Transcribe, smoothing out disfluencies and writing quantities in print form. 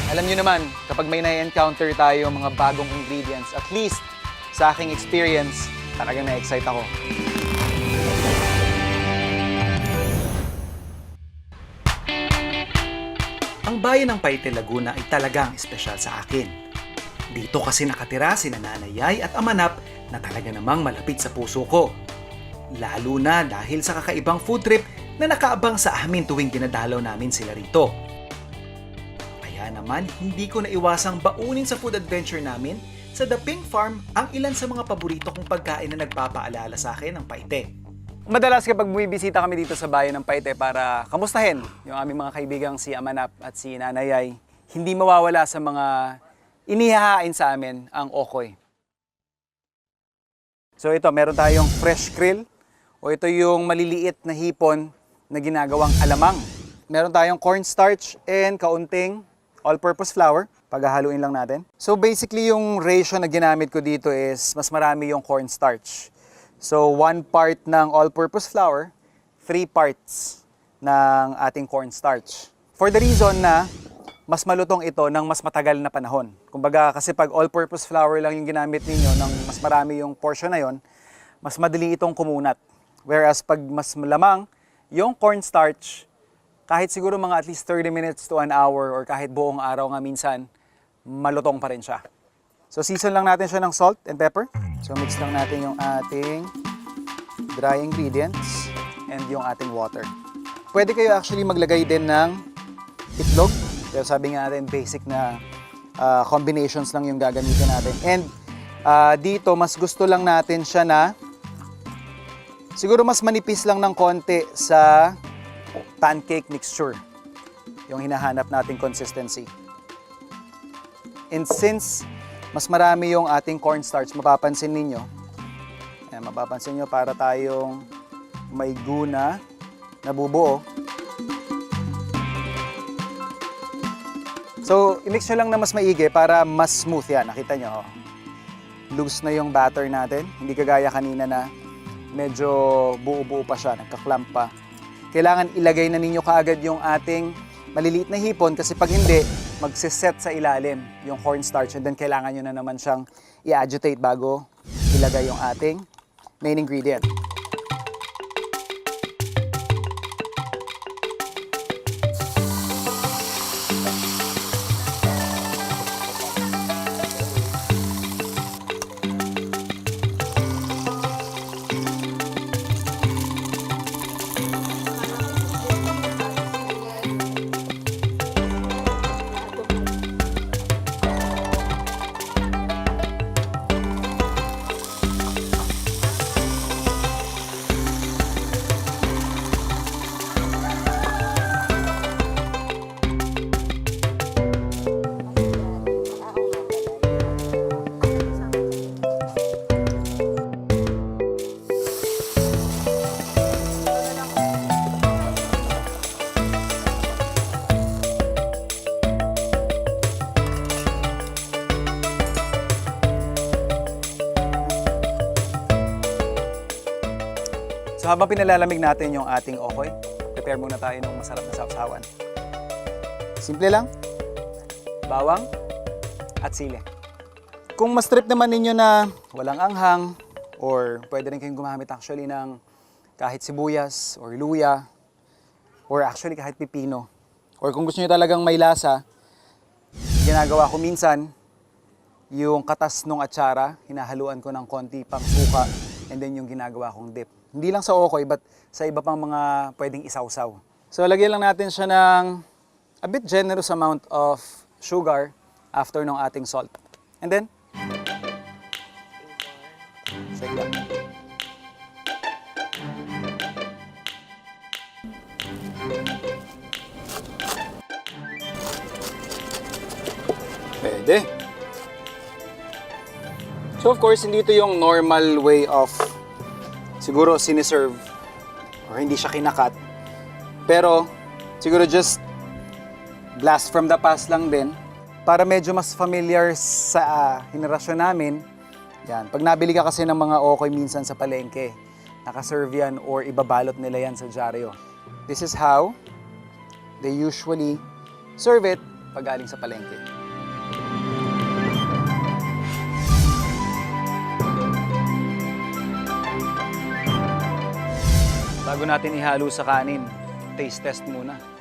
Alam niyo naman, kapag may na-encounter tayo mga bagong ingredients, at least sa aking experience, talagang na-excite ako. Ang bayan ng Paite, Laguna ay talagang espesyal sa akin. Dito kasi nakatira sina Nanay Yay at Amanap na talaga namang malapit sa puso ko. Lalo na dahil sa kakaibang food trip na nakaabang sa amin tuwing dinadalaw namin sila rito. Kaya naman, hindi ko naiwasang baunin sa food adventure namin sa The Pink Farm ang ilan sa mga paborito kong pagkain na nagpapaalala sa akin ng Paite. Madalas kapag bumibisita kami dito sa bayan ng Paite para kamustahin yung aming mga kaibigang si Amanap at si Nanay Yay, hindi mawawala sa mga inihahain sa amin ang okoy. So ito, meron tayong fresh krill o ito yung maliliit na hipon na ginagawang alamang. Meron tayong cornstarch and kaunting all-purpose flour. Paghahaluin lang natin. So basically yung ratio na ginamit ko dito is mas marami yung cornstarch. So 1 part ng all-purpose flour, 3 parts ng ating cornstarch. For the reason na mas malutong ito ng mas matagal na panahon. Kumbaga kasi pag all-purpose flour lang yung ginamit ninyo ng mas marami yung portion na yon, mas madali itong kumunat. Whereas pag mas malamang yung cornstarch, kahit siguro mga at least 30 minutes to an hour or kahit buong araw nga minsan, malutong pa rin siya. So season lang natin siya ng salt and pepper. So mix lang natin yung ating dry ingredients and yung ating water. Pwede kayo actually maglagay din ng itlog. Pero sabi nga natin basic na combinations lang yung gagamitin natin. And dito mas gusto lang natin siya na siguro mas manipis lang ng konti sa pancake mixture. Yung hinahanap nating consistency. And since mas marami yung ating cornstarch, mapapansin ninyo, para tayong may guna na bubuo. So, i-mix nyo lang na mas maigi para mas smooth yan. Nakita nyo, loose na yung batter natin. Hindi kagaya kanina na medyo buo-buo pa siya, nagka-clump pa. Kailangan ilagay na ninyo kaagad yung ating maliliit na hipon kasi pag hindi, magsiset sa ilalim yung cornstarch and then kailangan nyo na naman siyang i-agitate bago ilagay yung ating main ingredient. So habang pinalalamig natin yung ating okoy, prepare muna tayo ng masarap na sawsawan. Simple lang, bawang at sili. Kung mas trip naman ninyo na walang anghang, or pwede rin kayong gumamit actually ng kahit sibuyas or luya, or actually kahit pipino. Or kung gusto nyo talagang may lasa, ginagawa ko minsan, yung katas ng atsara, hinahaluan ko ng konti pang suka, and then yung ginagawa kong dip. Hindi lang sa okoy, but sa iba pang mga pwedeng isawsaw. So, lagyan lang natin siya ng a bit generous amount of sugar after ng ating salt. And then, shake lang. Pwede. So, of course, hindi ito yung normal way of siguro siniserve or hindi siya kinakat. Pero siguro just blast from the past lang din para medyo mas familiar sa henerasyon namin. Yan. Pag nabili ka kasi ng mga okoy minsan sa palengke, nakaserve yan or ibabalot nila yan sa dyaryo. This is how they usually serve it pagaling sa palengke. Bago natin ihalo sa kanin, taste test muna.